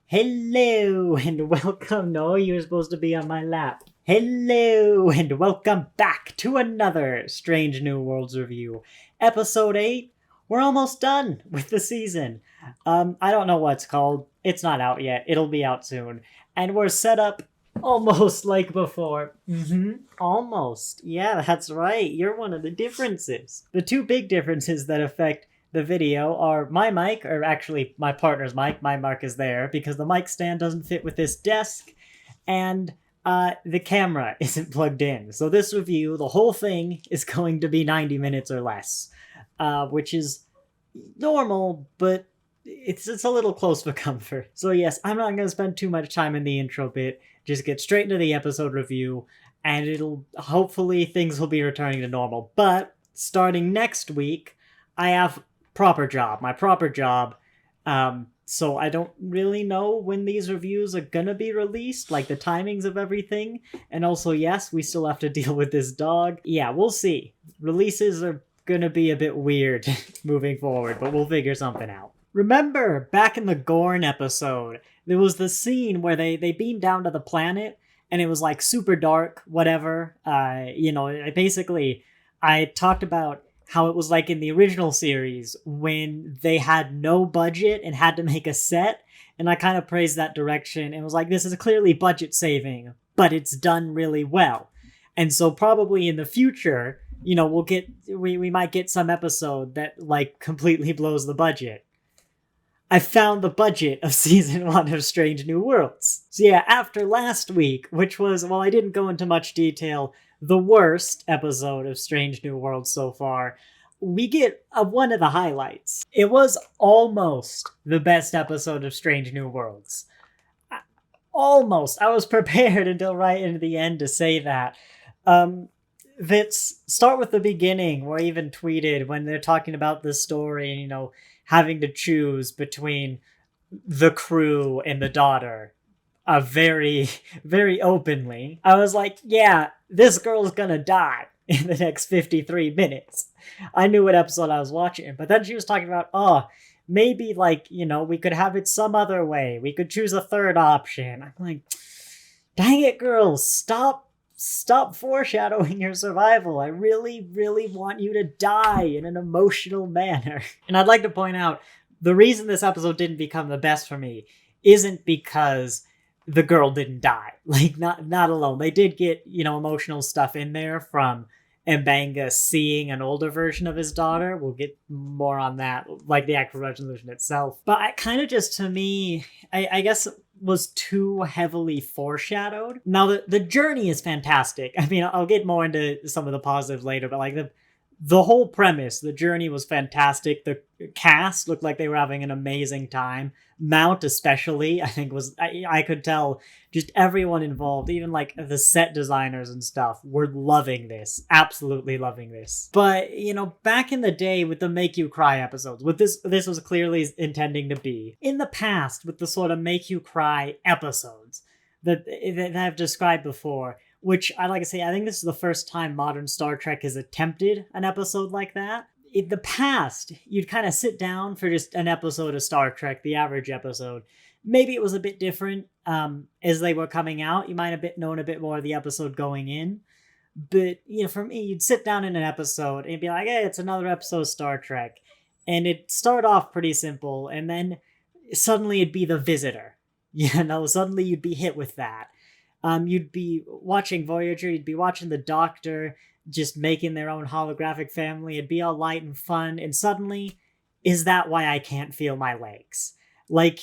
Hello and welcome. No, you're supposed to be on my lap. Hello and welcome back to another Strange New Worlds review. Episode 8. We're almost done with the season. I don't know what it's called. It's not out yet. It'll be out soon. And we're set up almost like before. Almost. Yeah, that's right. You're one of the differences. The two big differences that affect the video are my mic, or actually my partner's mic. My mic is there because the mic stand doesn't fit with this desk, and the camera isn't plugged in. So this review, the whole thing, is going to be 90 minutes or less, which is normal, but it's a little close for comfort. So yes, I'm not going to spend too much time in the intro bit. Just get straight into the episode review, and hopefully things will be returning to normal. But starting next week, I have my proper job. So I don't really know when these reviews are gonna be released, like the timings of everything. And also, yes, we still have to deal with this dog. Yeah, we'll see. Releases are gonna be a bit weird moving forward, but we'll figure something out. Remember, back in the Gorn episode, there was the scene where they beamed down to the planet, and it was like super dark, whatever. Basically, I talked about how it was like in the original series when they had no budget and had to make a set, and I kind of praised that direction and was like, this is clearly budget saving, but it's done really well. And so probably in the future, we might get some episode that like completely blows the budget. I found the budget of season 1 of Strange New Worlds. So yeah, after last week, which was, well, I didn't go into much detail, the worst episode of Strange New Worlds so far, we get one of the highlights. It was almost the best episode of Strange New Worlds. Almost. I was prepared until right into the end to say that. Let's start with the beginning, where I even tweeted when they're talking about the story and, having to choose between the crew and the daughter. Very, very openly. I was like, yeah, this girl's gonna die in the next 53 minutes. I knew what episode I was watching, but then she was talking about, maybe we could have it some other way. We could choose a third option. I'm like, dang it, girls, stop foreshadowing your survival. I really, really want you to die in an emotional manner. And I'd like to point out, the reason this episode didn't become the best for me isn't because the girl didn't die. Like, not alone. They did get, emotional stuff in there from M'Benga seeing an older version of his daughter. We'll get more on that, like the actual resolution itself. But I kind of just, to me, I guess was too heavily foreshadowed. Now, the journey is fantastic. I mean, I'll get more into some of the positives later, but like the whole premise, the journey was fantastic. The cast looked like they were having an amazing time. Mount especially, I think I could tell just everyone involved, even like the set designers and stuff, were loving this. Absolutely loving this. But, back in the day with the make you cry episodes, with this was clearly intending to be. In the past, with the sort of make you cry episodes that I've described before, which I like to say, I think this is the first time modern Star Trek has attempted an episode like that. In the past, you'd kind of sit down for just an episode of Star Trek, the average episode. Maybe it was a bit different as they were coming out. You might have known a bit more of the episode going in. But, for me, you'd sit down in an episode and be like, hey, it's another episode of Star Trek. And it'd start off pretty simple, and then suddenly it'd be the visitor. Suddenly you'd be hit with that. You'd be watching Voyager, you'd be watching the Doctor, just making their own holographic family. It'd be all light and fun, and suddenly, is that why I can't feel my legs? Like,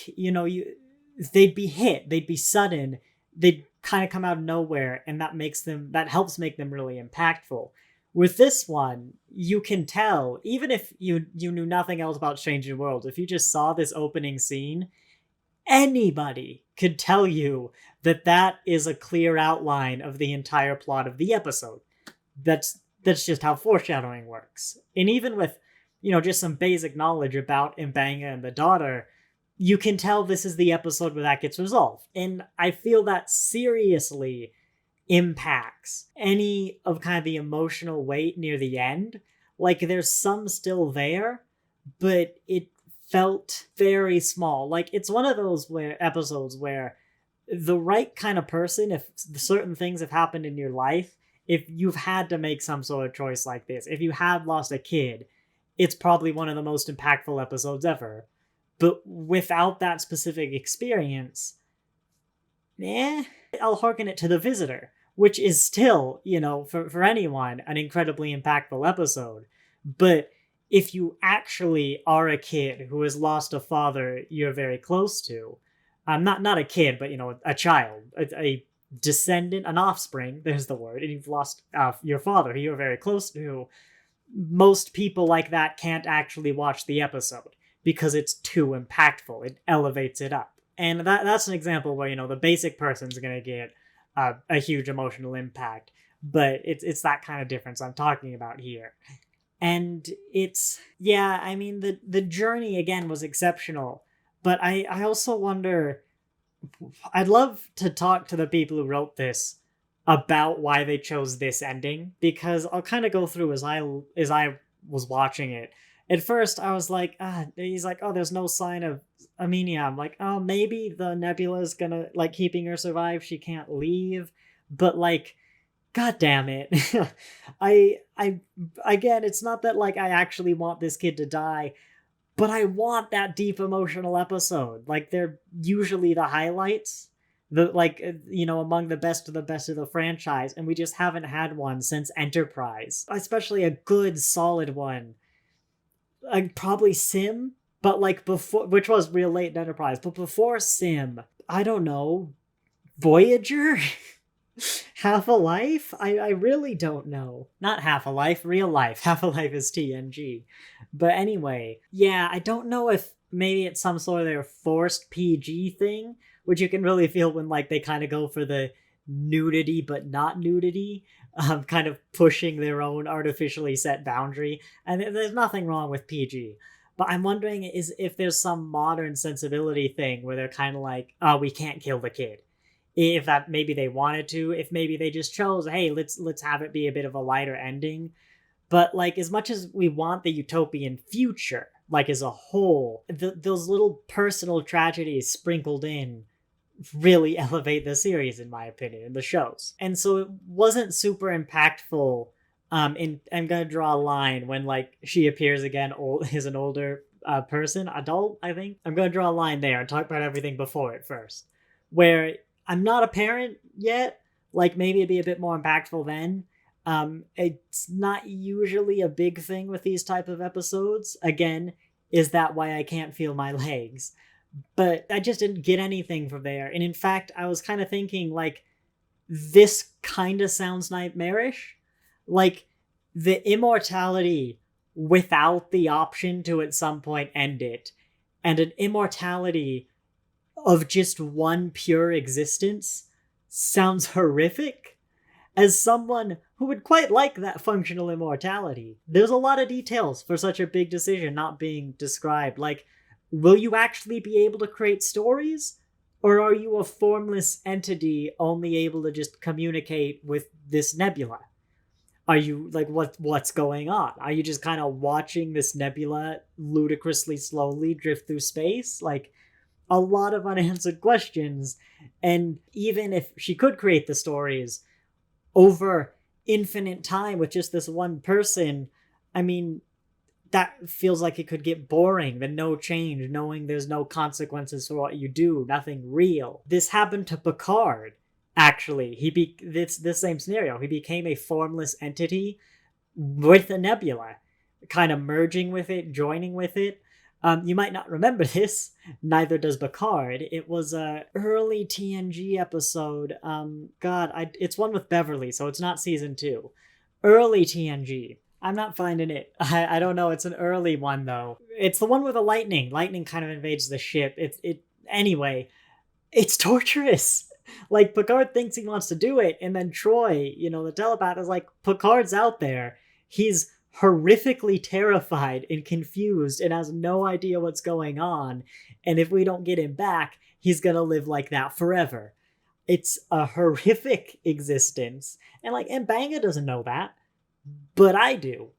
they'd be hit, they'd be sudden, they'd kind of come out of nowhere, and that helps make them really impactful. With this one, you can tell, even if you knew nothing else about Strange New Worlds, if you just saw this opening scene, anybody could tell you that is a clear outline of the entire plot of the episode. That's just how foreshadowing works. And even with, just some basic knowledge about M'Benga and the daughter, you can tell this is the episode where that gets resolved. And I feel that seriously impacts any of kind of the emotional weight near the end. Like, there's some still there, but it felt very small. Like, it's one of those episodes where the right kind of person, if certain things have happened in your life, if you've had to make some sort of choice like this, if you had lost a kid, it's probably one of the most impactful episodes ever. But without that specific experience, I'll harken it to The Visitor, which is still, for anyone, an incredibly impactful episode. But if you actually are a kid who has lost a father you're very close to, not a kid, but a child, a descendant, an offspring, there's the word, and you've lost your father who you're very close to, most people like that can't actually watch the episode because it's too impactful. It elevates it up. And that's an example where, the basic person's going to get a huge emotional impact, but it's that kind of difference I'm talking about here. And it's, the journey, again, was exceptional, but I also wonder, I'd love to talk to the people who wrote this about why they chose this ending, because I'll kind of go through as I was watching it. At first, I was like, he's like, oh, there's no sign of Amelia. I'm like, oh, maybe the nebula is gonna, keeping her survive. She can't leave. But, god damn it. Again, it's not that, I actually want this kid to die, but I want that deep emotional episode. They're usually the highlights. Among the best of the franchise, and we just haven't had one since Enterprise. Especially a good, solid one. Probably Sim, but before, which was real late in Enterprise, but before Sim, I don't know, Voyager? Half a Life? I really don't know. Not Half a Life, real life. Half a Life is TNG. But anyway, I don't know if maybe it's some sort of their forced PG thing, which you can really feel when they kind of go for the nudity but not nudity, kind of pushing their own artificially set boundary. And there's nothing wrong with PG, but I'm wondering if there's some modern sensibility thing where they're kind of like, oh, we can't kill the kid. If that maybe they wanted to, if maybe they just chose, hey, let's have it be a bit of a lighter ending. But as much as we want the utopian future, as a whole, those little personal tragedies sprinkled in really elevate the series, in my opinion, in the shows. And so it wasn't super impactful. I'm gonna draw a line when she appears again as an older person, adult, I think. I'm gonna draw a line there and talk about everything before it first, where I'm not a parent yet. Maybe it'd be a bit more impactful then. It's not usually a big thing with these type of episodes. Again, is that why I can't feel my legs? But I just didn't get anything from there. And in fact, I was kind of thinking, this kind of sounds nightmarish. The immortality without the option to at some point end it, and an immortality of just one pure existence sounds horrific. As someone who would quite like that functional immortality, there's a lot of details for such a big decision not being described. Will you actually be able to create stories? Or are you a formless entity only able to just communicate with this nebula? Are you, what's going on? Are you just kind of watching this nebula ludicrously slowly drift through space? A lot of unanswered questions. And even if she could create the stories over infinite time with just this one person, I mean, that feels like it could get boring. The no change, knowing there's no consequences for what you do, nothing real. This happened to Picard, actually. It's the same scenario. He became a formless entity with a nebula, kind of merging with it, joining with it. You might not remember this, neither does Picard. It was a early TNG episode. It's one with Beverly, so it's not season 2. Early TNG. I'm not finding it. I don't know. It's an early one, though. It's the one with the lightning. Lightning kind of invades the ship. Anyway, it's torturous. Picard thinks he wants to do it, and then Troy, the telepath, is like, Picard's out there. He's horrifically terrified and confused and has no idea what's going on. And if we don't get him back, he's gonna live like that forever. It's a horrific existence. And M'Benga doesn't know that. But I do.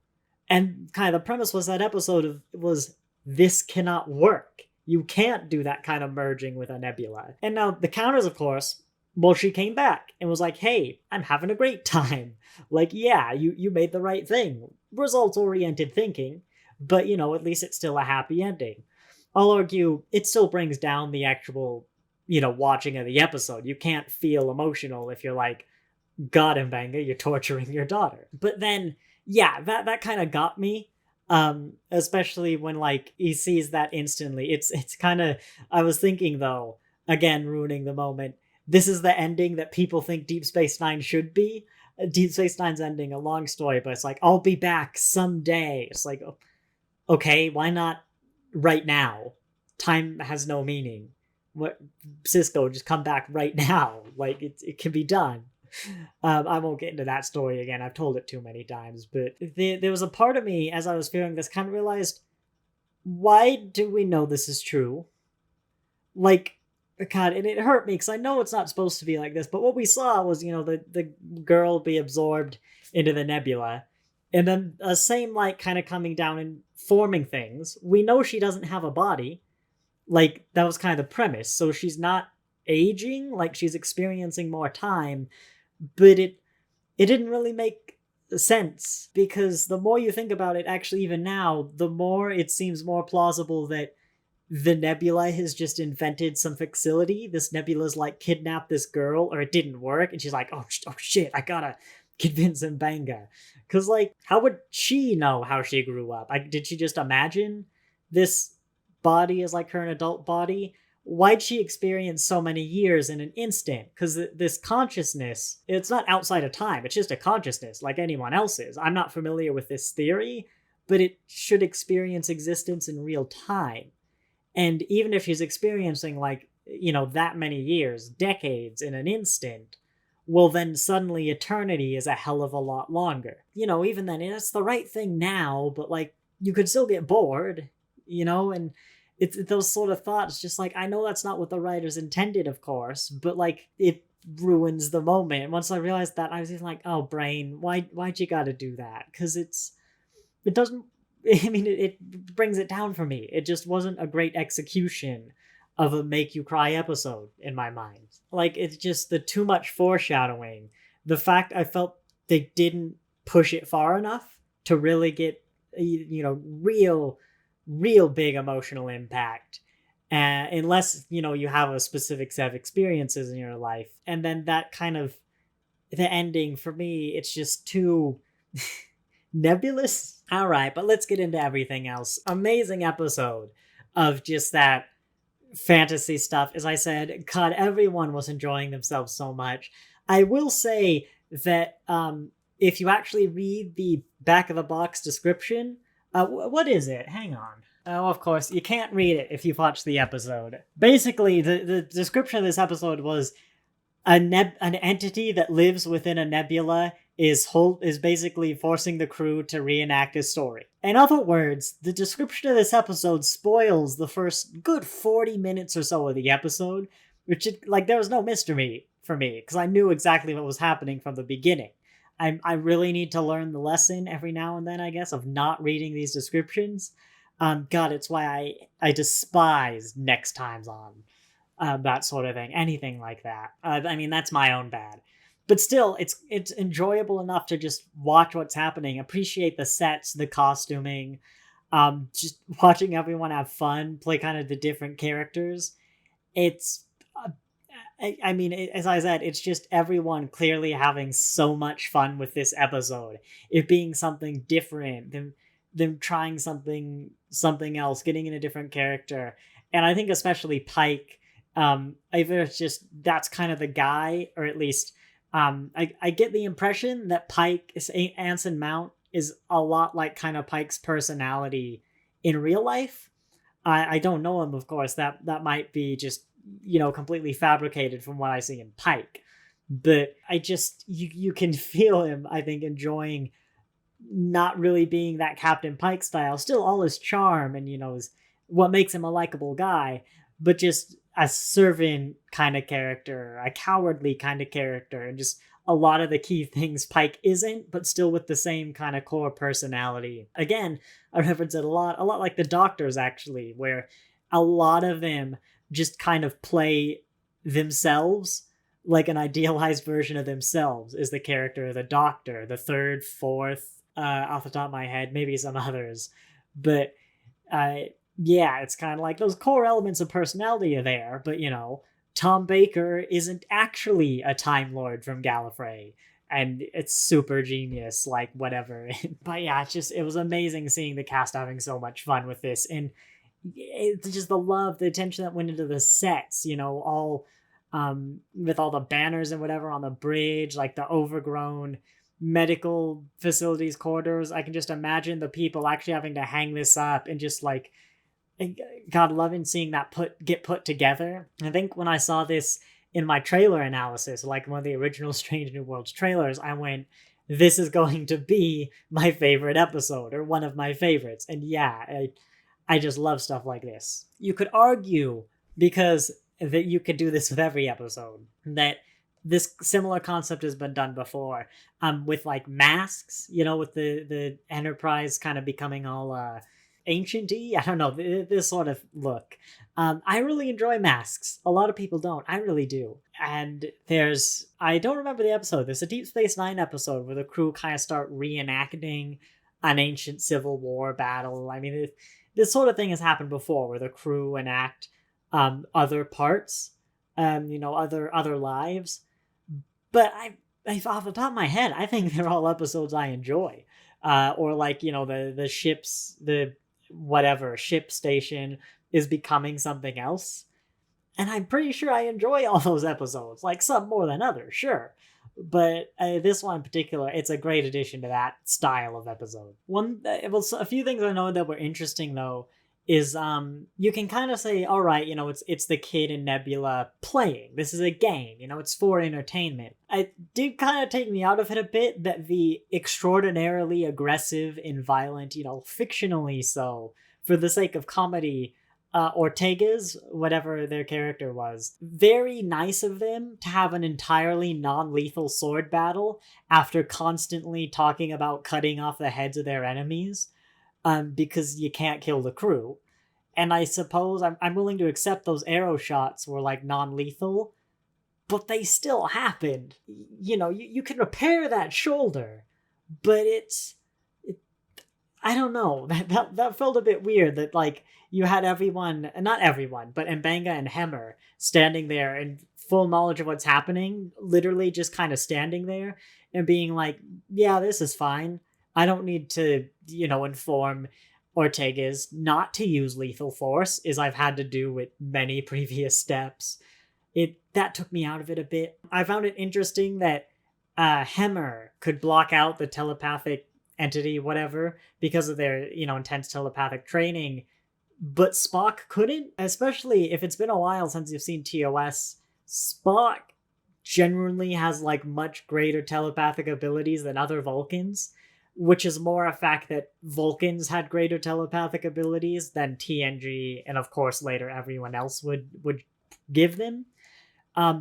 And kind of the premise was that episode was this cannot work. You can't do that kind of merging with a nebula. And now the counters, of course, well, she came back and was like, hey, I'm having a great time. Like, yeah, you made the right thing. Results-oriented thinking, but, at least it's still a happy ending. I'll argue it still brings down the actual, watching of the episode. You can't feel emotional if you're like, God, Mbanga, you're torturing your daughter. But then, yeah, that kind of got me. Especially when like he sees that instantly. It's kind of, I was thinking though, again ruining the moment, this is the ending that people think Deep Space Nine should be. Deep Space Nine's ending, a long story, but it's like, I'll be back someday. It's like, okay, why not right now? Time has no meaning. What, Cisco, just come back right now. Like, it can be done. I won't get into that story again. I've told it too many times. But there was a part of me, as I was feeling this, kind of realized, why do we know this is true? Like, God, and it hurt me because I know it's not supposed to be like this, but what we saw was, the girl be absorbed into the nebula, and then a same light kind of coming down and forming things. We know she doesn't have a body. Like, that was kind of the premise. So she's not aging, like she's experiencing more time, but it didn't really make sense, because the more you think about it, actually, even now, the more it seems more plausible that the nebula has just invented some facility. This nebula's like kidnapped this girl, or it didn't work, and she's like, oh shit, I gotta convince Mbanga. Because, like, how would she know how she grew up? Did she just imagine this body as like her an adult body? Why'd she experience so many years in an instant? Because this consciousness, it's not outside of time. It's just a consciousness like anyone else's. I'm not familiar with this theory, but it should experience existence in real time. And even if she's experiencing like, that many years, decades in an instant, well, then suddenly eternity is a hell of a lot longer. Even then, it's the right thing now, but like, you could still get bored, and it's those sort of thoughts, just like, I know that's not what the writers intended, of course, but like, it ruins the moment. And once I realized that, I was just like, oh, brain, why'd you gotta do that? Because it doesn't, it brings it down for me. It just wasn't a great execution of a make you cry episode in my mind. Like, it's just the too much foreshadowing. The fact I felt they didn't push it far enough to really get, real big emotional impact. Unless, you have a specific set of experiences in your life. And then that kind of, the ending for me, it's just too nebulous. All right, but let's get into everything else. Amazing episode of just that fantasy stuff. As I said, God, everyone was enjoying themselves so much. I will say that if you actually read the back of the box description, what is it? Hang on. Oh, of course, you can't read it if you've watched the episode. Basically, the description of this episode was an entity that lives within a nebula is basically forcing the crew to reenact a story. In other words, the description of this episode spoils the first good 40 minutes or so of the episode, which, there was no mystery for me, because I knew exactly what was happening from the beginning. I really need to learn the lesson every now and then, I guess, of not reading these descriptions. God, it's why I despise next times on that sort of thing, anything like that. That's my own bad. But still, it's enjoyable enough to just watch what's happening, appreciate the sets, the costuming, just watching everyone have fun, play kind of the different characters. It's, as I said, it's just everyone clearly having so much fun with this episode. It being something different, them trying something else, getting in a different character. And I think especially Pike, either it's just that's kind of the guy, or at least I get the impression that Anson Mount is a lot like kind of Pike's personality in real life. I don't know him, of course. That might be just, completely fabricated from what I see in Pike. But I just, you can feel him, I think, enjoying not really being that Captain Pike style. Still all his charm and, is what makes him a likable guy, but just a servant kind of character, a cowardly kind of character, and just a lot of the key things Pike isn't, but still with the same kind of core personality. Again, I reference it a lot like the Doctors, actually, where a lot of them just kind of play themselves, like an idealized version of themselves is the character of the Doctor, the third, fourth, off the top of my head, maybe some others. But yeah, it's kind of like those core elements of personality are there, but Tom Baker isn't actually a Time Lord from Gallifrey, and it's super genius, like whatever. But yeah, it was amazing seeing the cast having so much fun with this, and it's just the love, the attention that went into the sets, all with all the banners and whatever on the bridge, like the overgrown medical facilities corridors. I can just imagine the people actually having to hang this up, and just like, God, loving seeing that get put together. I think when I saw this in my trailer analysis, like one of the original Strange New Worlds trailers, I went, this is going to be my favorite episode, or one of my favorites. And yeah, I just love stuff like this. You could argue, because that you could do this with every episode, that this similar concept has been done before, with like masks, with the Enterprise kind of becoming all ancient-y. I don't know, this sort of look. I really enjoy masks. A lot of people don't. I really do. And I don't remember the episode. There's a Deep Space Nine episode where the crew kind of start reenacting an ancient Civil War battle. I mean, this sort of thing has happened before, where the crew enact other parts, other lives. But I off the top of my head, I think they're all episodes I enjoy. Or like, the ships, the whatever ship station is becoming something else. And I'm pretty sure I enjoy all those episodes, like some more than others, sure. But this one in particular, it's a great addition to that style of episode. A few things I know that were interesting, though, is you can kind of say, all right, it's the kid and Nebula playing. This is a game, it's for entertainment. It did kind of take me out of it a bit that the extraordinarily aggressive and violent, fictionally so, for the sake of comedy, Ortega's, whatever their character was, very nice of them to have an entirely non-lethal sword battle after constantly talking about cutting off the heads of their enemies. Because you can't kill the crew. And I suppose I'm willing to accept those arrow shots were like non-lethal, but they still happened. You can repair that shoulder, but I don't know. That felt a bit weird, that like you had everyone, not everyone, but M'Benga and Hemmer standing there in full knowledge of what's happening, literally just kind of standing there and being like, yeah, this is fine. I don't need to, inform Ortega's not to use lethal force, as I've had to do with many previous steps. That took me out of it a bit. I found it interesting that Hemmer could block out the telepathic entity, whatever, because of their, intense telepathic training, but Spock couldn't, especially if it's been a while since you've seen TOS. Spock generally has like much greater telepathic abilities than other Vulcans, which is more a fact that Vulcans had greater telepathic abilities than TNG, and of course later everyone else would give them.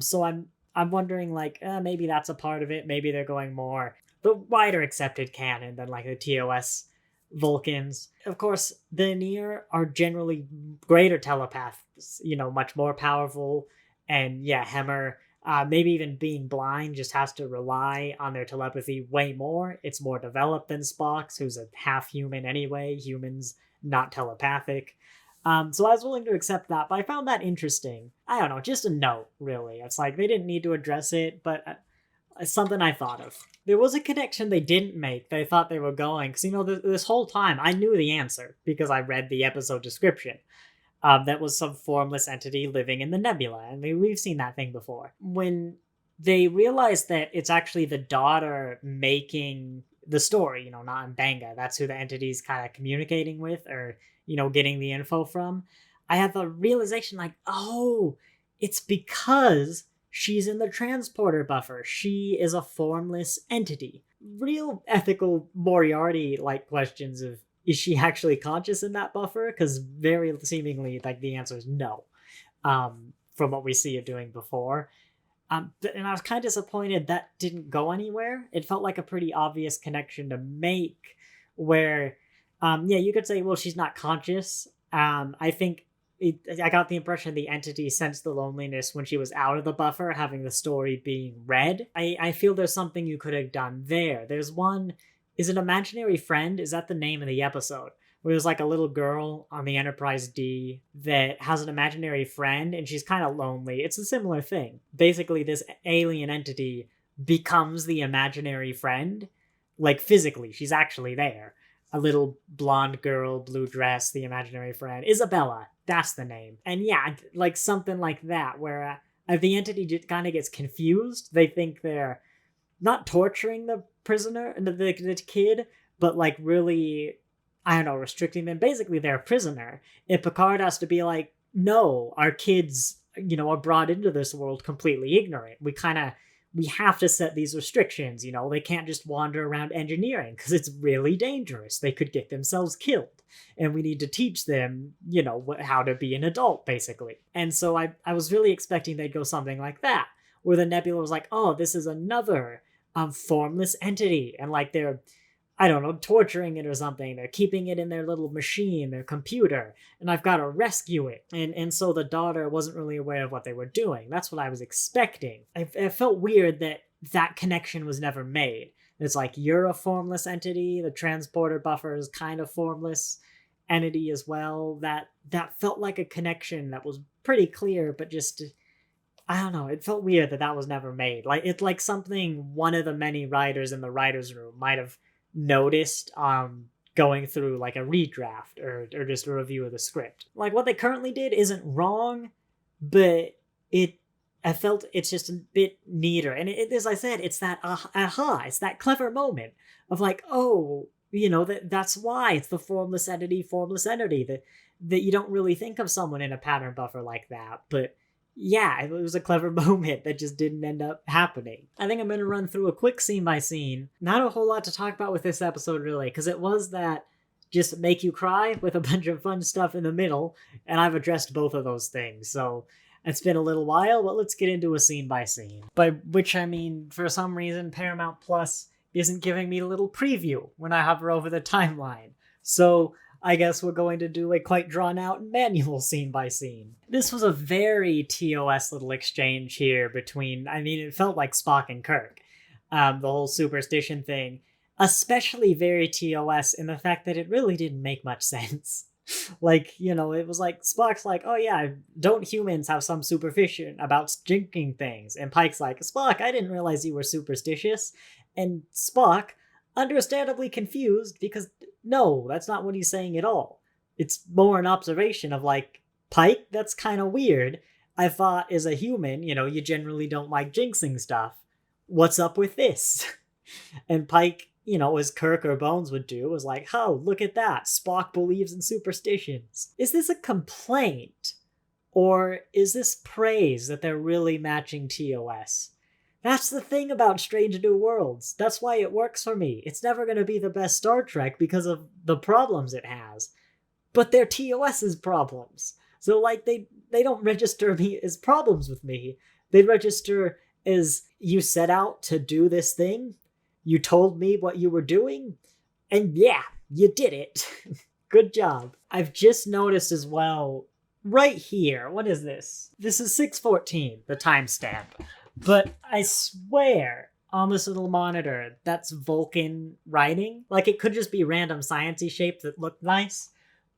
So I'm wondering, like, maybe that's a part of it. Maybe they're going more the wider accepted canon than like the TOS Vulcans. Of course, the Aeneer are generally greater telepaths, much more powerful. And yeah, Hemmer, maybe even being blind, just has to rely on their telepathy way more. It's more developed than Spock's, who's a half human anyway. Humans, not telepathic. So I was willing to accept that, but I found that interesting. I don't know, just a note, really. It's like they didn't need to address it, but it's something I thought of. There was a connection they didn't make that I thought they were going, because, this whole time I knew the answer because I read the episode description. That was some formless entity living in the nebula, and we've seen that thing before. When they realized that it's actually the daughter making the story, not M'Benga, that's who the entity's kind of communicating with, or, getting the info from, I had the realization, like, oh, it's because she's in the transporter buffer. She is a formless entity. Real ethical Moriarty-like questions of, is she actually conscious in that buffer? Because very seemingly, like, the answer is no, from what we see it doing before. And I was kind of disappointed that didn't go anywhere. It felt like a pretty obvious connection to make, where, yeah, you could say, well, she's not conscious. I think I got the impression the entity sensed the loneliness when she was out of the buffer, having the story being read. I feel there's something you could have done there. There's one, is it Imaginary Friend? Is that the name of the episode? Where there's like a little girl on the Enterprise D that has an imaginary friend and she's kind of lonely. It's a similar thing. Basically, this alien entity becomes the imaginary friend. Like physically, she's actually there. A little blonde girl, blue dress, the imaginary friend. Isabella, that's the name. And yeah, like something like that, where the entity just kind of gets confused. They think they're not torturing the prisoner, the kid, but like really, I don't know, restricting them. Basically, they're a prisoner. And Picard has to be like, no, our kids, are brought into this world completely ignorant. We have to set these restrictions, they can't just wander around engineering because it's really dangerous. They could get themselves killed. And we need to teach them, how to be an adult, basically. And so I was really expecting they'd go something like that, where the Nebula was like, oh, this is another formless entity. And like they're, I don't know, torturing it or something. They're keeping it in their little machine, their computer, and I've got to rescue it. And so the daughter wasn't really aware of what they were doing. That's what I was expecting. It felt weird that connection was never made. It's like, you're a formless entity, the transporter buffer is kind of formless entity as well. That felt like a connection that was pretty clear, but just, I don't know, it felt weird that was never made. Like, it's like something one of the many writers in the writer's room might have noticed going through like a redraft or just a review of the script. Like, what they currently did isn't wrong, but I felt it's just a bit neater. And as I said, it's that aha, it's that clever moment of like, oh, that's why it's the formless entity that you don't really think of someone in a pattern buffer like that. But yeah, it was a clever moment that just didn't end up happening. I think I'm going to run through a quick scene by scene. Not a whole lot to talk about with this episode, really, because it was that just make you cry with a bunch of fun stuff in the middle, and I've addressed both of those things. So it's been a little while, but let's get into a scene by scene. By which I mean, for some reason, Paramount Plus isn't giving me a little preview when I hover over the timeline. So I guess we're going to do a quite drawn out manual scene by scene. This was a very TOS little exchange here between, it felt like Spock and Kirk. The whole superstition thing, especially very TOS in the fact that it really didn't make much sense. Like, it was like, Spock's like, oh yeah, don't humans have some superstition about jinxing things? And Pike's like, Spock, I didn't realize you were superstitious. And Spock, understandably confused, because no, that's not what he's saying at all. It's more an observation of like, Pike, that's kind of weird. I thought as a human, you generally don't like jinxing stuff. What's up with this? And Pike, as Kirk or Bones would do, was like, oh, look at that. Spock believes in superstitions. Is this a complaint? Or is this praise that they're really matching TOS? That's the thing about Strange New Worlds. That's why it works for me. It's never going to be the best Star Trek because of the problems it has. But they're TOS's problems. So, like, they don't register me as problems with me. They register as, you set out to do this thing, you told me what you were doing, and yeah, you did it. Good job. I've just noticed as well, right here, what is this? This is 6:14, the timestamp. But I swear, on this little monitor, that's Vulcan writing. Like, it could just be random sciencey shape that looked nice.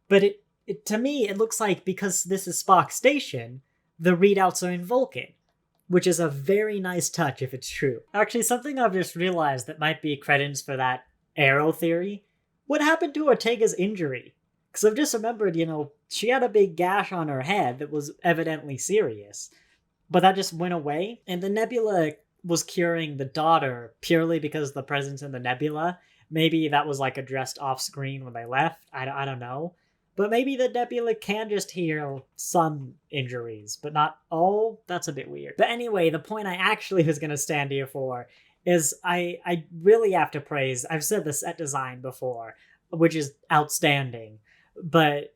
But it to me, it looks like, because this is Spock's station, the readouts are in Vulcan. Which is a very nice touch if it's true. Actually, something I've just realized that might be credence for that arrow theory. What happened to Ortega's injury? Because I've just remembered, she had a big gash on her head that was evidently serious. But that just went away. And the Nebula was curing the daughter purely because of the presence in the Nebula. Maybe that was like addressed off screen when they left. I don't know. But maybe the Nebula can just heal some injuries, but not all. That's a bit weird. But anyway, the point I actually was going to stand here for is I really have to praise, I've said the set design before, which is outstanding. But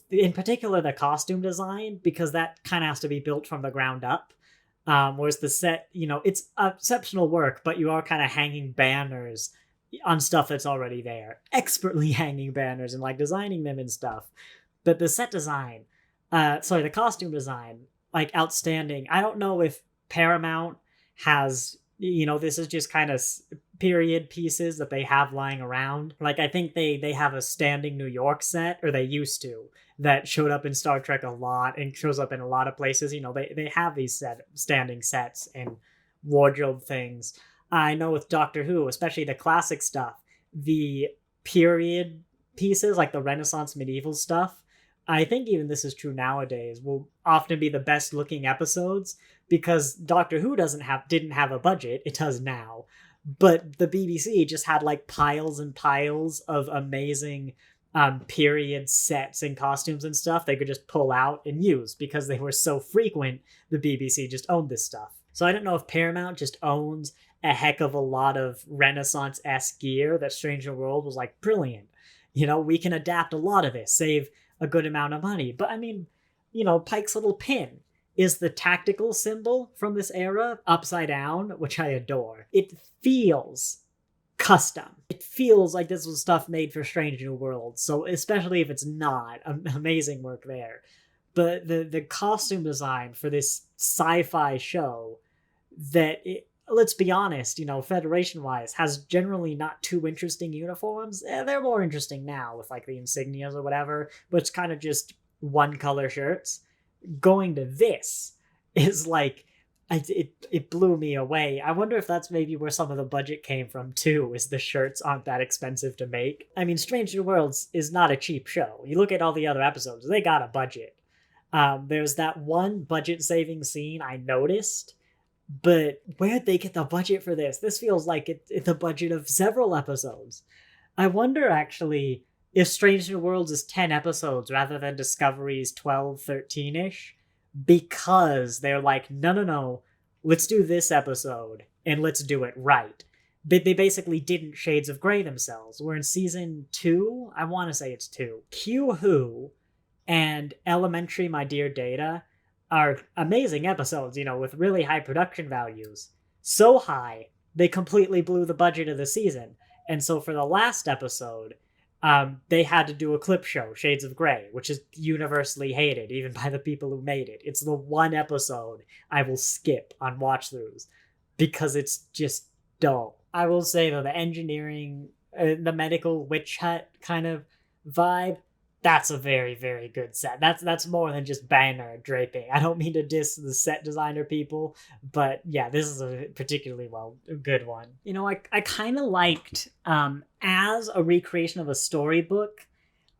in particular, the costume design, because that kind of has to be built from the ground up. Whereas the set, it's exceptional work, but you are kind of hanging banners on stuff that's already there, expertly hanging banners and like designing them and stuff. But the set design, the costume design, like outstanding. I don't know if Paramount has, this is just kind of period pieces that they have lying around. Like I think they have a standing New York set, or they used to, that showed up in Star Trek a lot and shows up in a lot of places. They have these standing sets and wardrobe things. I know with Doctor Who, especially the classic stuff, the period pieces like the Renaissance medieval stuff, I think even this is true nowadays, will often be the best looking episodes because Doctor Who didn't have a budget. It does now. But the BBC just had like piles and piles of amazing period sets and costumes and stuff they could just pull out and use because they were so frequent. The BBC just owned this stuff. So I don't know if Paramount just owns a heck of a lot of Renaissance-esque gear that Strange New World was like, brilliant. We can adapt a lot of this, save a good amount of money. But I mean, Pike's little pin is the tactical symbol from this era, upside down, which I adore. It feels custom. It feels like this was stuff made for Strange New Worlds. So especially if it's not, amazing work there. But the costume design for this sci-fi show that, let's be honest, Federation-wise, has generally not too interesting uniforms. They're more interesting now with like the insignias or whatever, but it's kind of just one color shirts. Going to this is like, it blew me away. I wonder if that's maybe where some of the budget came from too, is the shirts aren't that expensive to make. I mean, Strange New Worlds is not a cheap show. You look at all the other episodes, they got a budget. There's that one budget-saving scene I noticed, but where'd they get the budget for this? This feels like it's the budget of several episodes. I wonder, actually, if Strange New Worlds is 10 episodes rather than Discovery's 12, 13-ish, because they're like, no, let's do this episode, and let's do it right. But they basically didn't Shades of Grey themselves. We're in season 2, I want to say it's 2. Q Who and Elementary My Dear Data are amazing episodes, with really high production values. So high, they completely blew the budget of the season. And so for the last episode, they had to do a clip show, Shades of Grey, which is universally hated, even by the people who made it. It's the one episode I will skip on watch-throughs because it's just dull. I will say, though, the engineering, the medical witch hut kind of vibe, that's a very, very good set. That's more than just banner draping. I don't mean to diss the set designer people, but yeah, this is a particularly good one. I kind of liked, as a recreation of a storybook,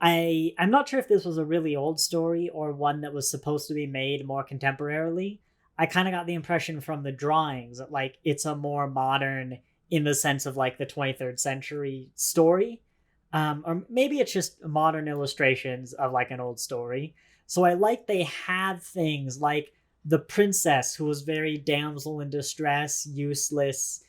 I'm not sure if this was a really old story or one that was supposed to be made more contemporarily. I kind of got the impression from the drawings that like it's a more modern, in the sense of like the 23rd century story. Or maybe it's just modern illustrations of like an old story. So I like they had things like the princess who was very damsel in distress, useless,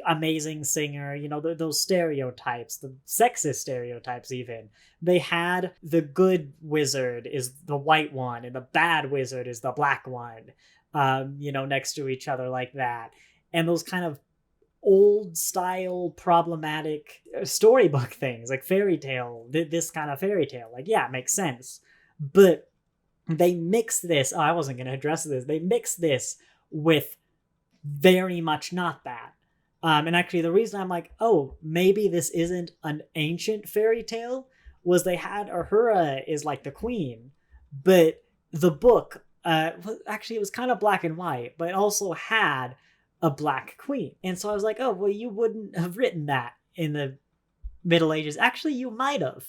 amazing singer, those stereotypes, the sexist stereotypes even. They had the good wizard is the white one and the bad wizard is the black one, next to each other like that. And those kind of old style problematic storybook things like fairy tale, this kind of fairy tale, like, yeah, it makes sense. But they mix this, I wasn't going to address this, they mix this with very much not that. And actually the reason I'm like, oh, maybe this isn't an ancient fairy tale was they had Uhura is like the queen, but the book, actually it was kind of black and white, but it also had a black queen. And so I was like, oh, well, you wouldn't have written that in the Middle Ages. Actually, you might have.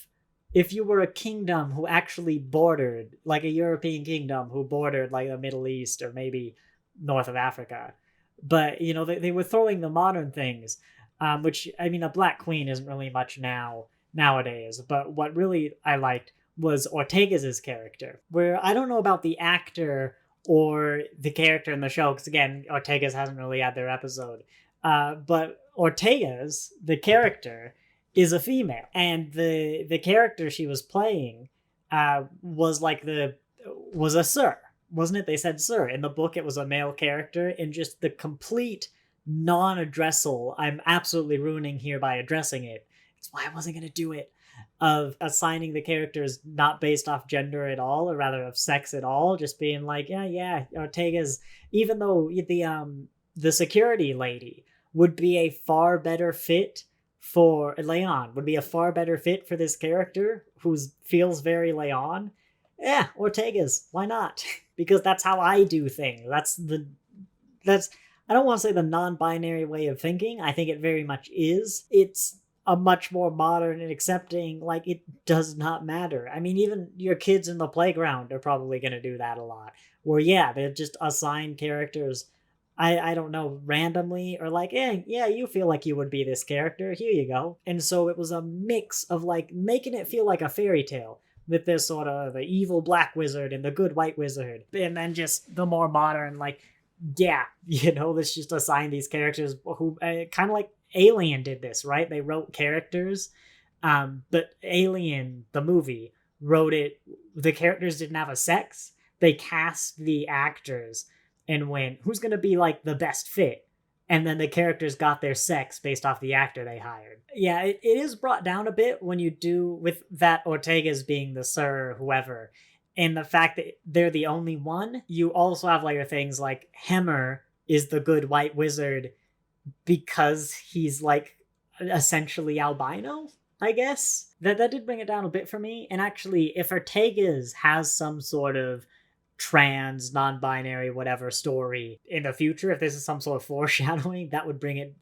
If you were a kingdom who actually bordered, like a European kingdom who bordered like the Middle East or maybe north of Africa. But, they were throwing the modern things, which, I mean, a black queen isn't really much nowadays. But what really I liked was Ortega's character, where I don't know about the actor or the character in the show, because again, Ortega's hasn't really had their episode. But Ortega's, the character, is a female. And the character she was playing was a sir. wasn't it? They said, sir. In the book, it was a male character, and just the complete non-addressal, I'm absolutely ruining here by addressing it. It's why I wasn't going to do it, of assigning the characters not based off gender at all, or rather of sex at all, just being like, yeah, Ortega's, even though the security lady would be a far better fit for Leon, would be a far better fit for this character who feels very Leon. Yeah, Ortega's. Why not? Because that's how I do things. That's I don't want to say the non-binary way of thinking. I think it very much is. It's a much more modern and accepting, like, it does not matter. I mean, even your kids in the playground are probably going to do that a lot. Where, yeah, they just assign characters, I don't know, randomly, or like, yeah, you feel like you would be this character. Here you go. And so it was a mix of, like, making it feel like a fairy tale, with this sort of the evil black wizard and the good white wizard. And then just the more modern, like, yeah, let's just assign these characters who kind of like Alien did this, right? They wrote characters, but Alien, the movie, wrote it, the characters didn't have a sex. They cast the actors and went, who's going to be like the best fit? And then the characters got their sex based off the actor they hired. Yeah, it is brought down a bit when you do, with that Ortega's being the sir, whoever, and the fact that they're the only one. You also have later things like Hemmer is the good white wizard because he's like essentially albino, I guess. That did bring it down a bit for me. And actually, if Ortega's has some sort of trans, non-binary, whatever story in the future, if this is some sort of foreshadowing, that would bring it,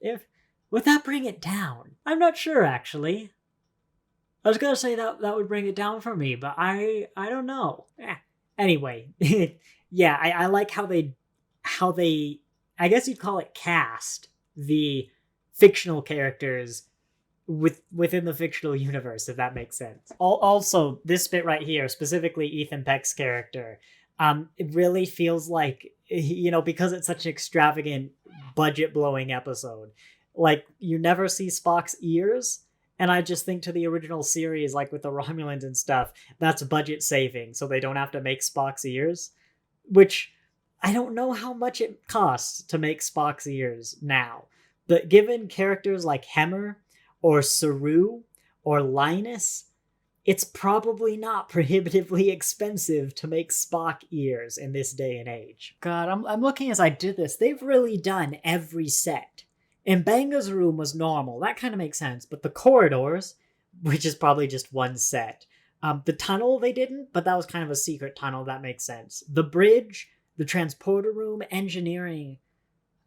would that bring it down? I'm not sure, actually. I was gonna say that would bring it down for me, but I don't know. Anyway, yeah, I like how they, I guess you'd call it, cast the fictional characters within the fictional universe, if that makes sense. Also, this bit right here, specifically Ethan Peck's character, it really feels like, because it's such an extravagant, budget-blowing episode, like, you never see Spock's ears. And I just think to the original series, like with the Romulans and stuff, that's budget saving, so they don't have to make Spock's ears. Which, I don't know how much it costs to make Spock's ears now. But given characters like Hemmer, or Saru, or Linus, it's probably not prohibitively expensive to make Spock ears in this day and age. God, I'm looking as I did this. They've really done every set. And Banga's room was normal. That kind of makes sense. But the corridors, which is probably just one set. The tunnel, they didn't, but that was kind of a secret tunnel. That makes sense. The bridge, the transporter room, engineering.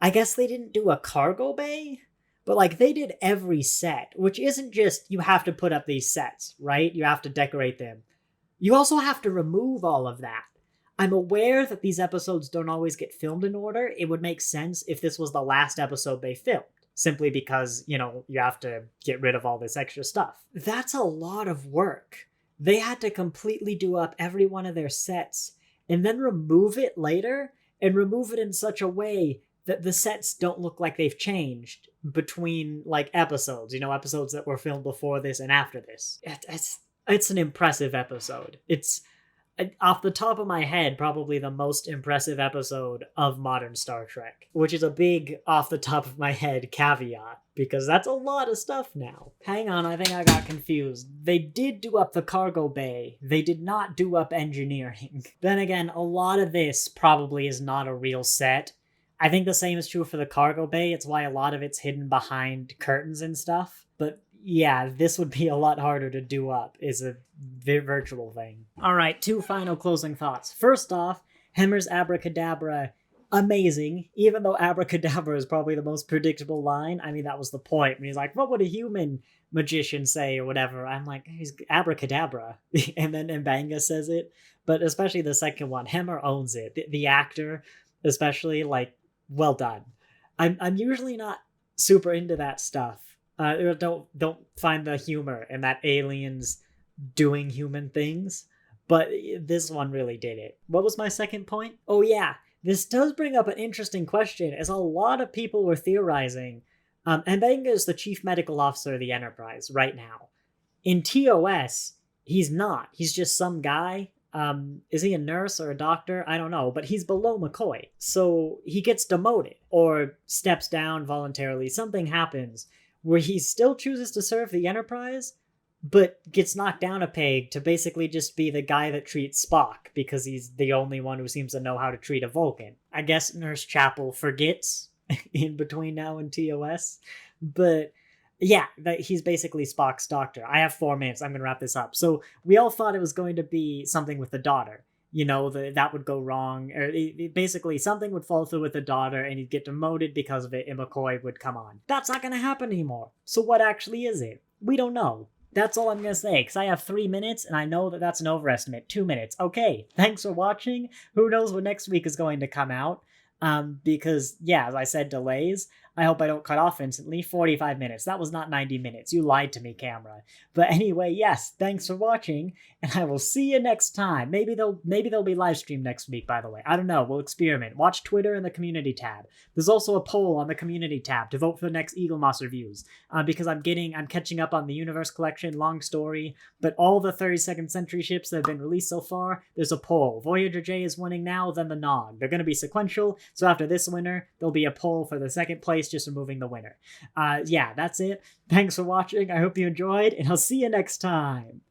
I guess they didn't do a cargo bay? But, like, they did every set, which isn't just you have to put up these sets, right? You have to decorate them. You also have to remove all of that. I'm aware that these episodes don't always get filmed in order. It would make sense if this was the last episode they filmed, simply because, you have to get rid of all this extra stuff. That's a lot of work. They had to completely do up every one of their sets and then remove it later, and remove it in such a way that the sets don't look like they've changed between, like, episodes, episodes that were filmed before this and after this. It's an impressive episode. It's, off the top of my head, probably the most impressive episode of modern Star Trek, which is a big off the top of my head caveat, because that's a lot of stuff now. Hang on, I think I got confused. They did do up the cargo bay. They did not do up engineering. Then again, a lot of this probably is not a real set. I think the same is true for the cargo bay. It's why a lot of it's hidden behind curtains and stuff. But yeah, this would be a lot harder to do up, is a virtual thing. Alright, 2 final closing thoughts. First off, Hemmer's abracadabra, amazing. Even though abracadabra is probably the most predictable line. I mean, that was the point. When he's like, what would a human magician say, or whatever? I'm like, he's abracadabra. And then Mbanga says it. But especially the second one, Hemmer owns it. The actor, especially, like, well done. I'm usually not super into that stuff. Don't find the humor in that aliens doing human things, but this one really did it. What was my second point? Oh yeah, this does bring up an interesting question, as a lot of people were theorizing. Mbanga is the chief medical officer of the Enterprise right now. In TOS, he's not. He's just some guy. Is he a nurse or a doctor? I don't know, but he's below McCoy. So he gets demoted or steps down voluntarily. Something happens where he still chooses to serve the Enterprise, but gets knocked down a peg to basically just be the guy that treats Spock because he's the only one who seems to know how to treat a Vulcan. I guess Nurse Chapel forgets in between now and TOS, but yeah, he's basically Spock's doctor. I have 4 minutes. I'm going to wrap this up. So we all thought it was going to be something with the daughter. That would go wrong. Or basically, something would fall through with the daughter and he'd get demoted because of it and McCoy would come on. That's not going to happen anymore. So what actually is it? We don't know. That's all I'm going to say, because I have 3 minutes, and I know that that's an overestimate. 2 minutes. Okay, thanks for watching. Who knows what next week is going to come out? Because, yeah, as I said, delays. I hope I don't cut off instantly. 45 minutes. That was not 90 minutes. You lied to me, camera. But anyway, yes, thanks for watching, and I will see you next time. Maybe there'll be live stream next week, by the way. I don't know. We'll experiment. Watch Twitter in the community tab. There's also a poll on the community tab to vote for the next Eagle Moss reviews. Because I'm catching up on the Universe Collection, long story, but all the 32nd Century ships that have been released so far, there's a poll. Voyager J is winning now, then the Nog. They're going to be sequential, so after this winner, there'll be a poll for the second place, just removing the winner. Yeah, that's it. Thanks for watching. I hope you enjoyed, and I'll see you next time.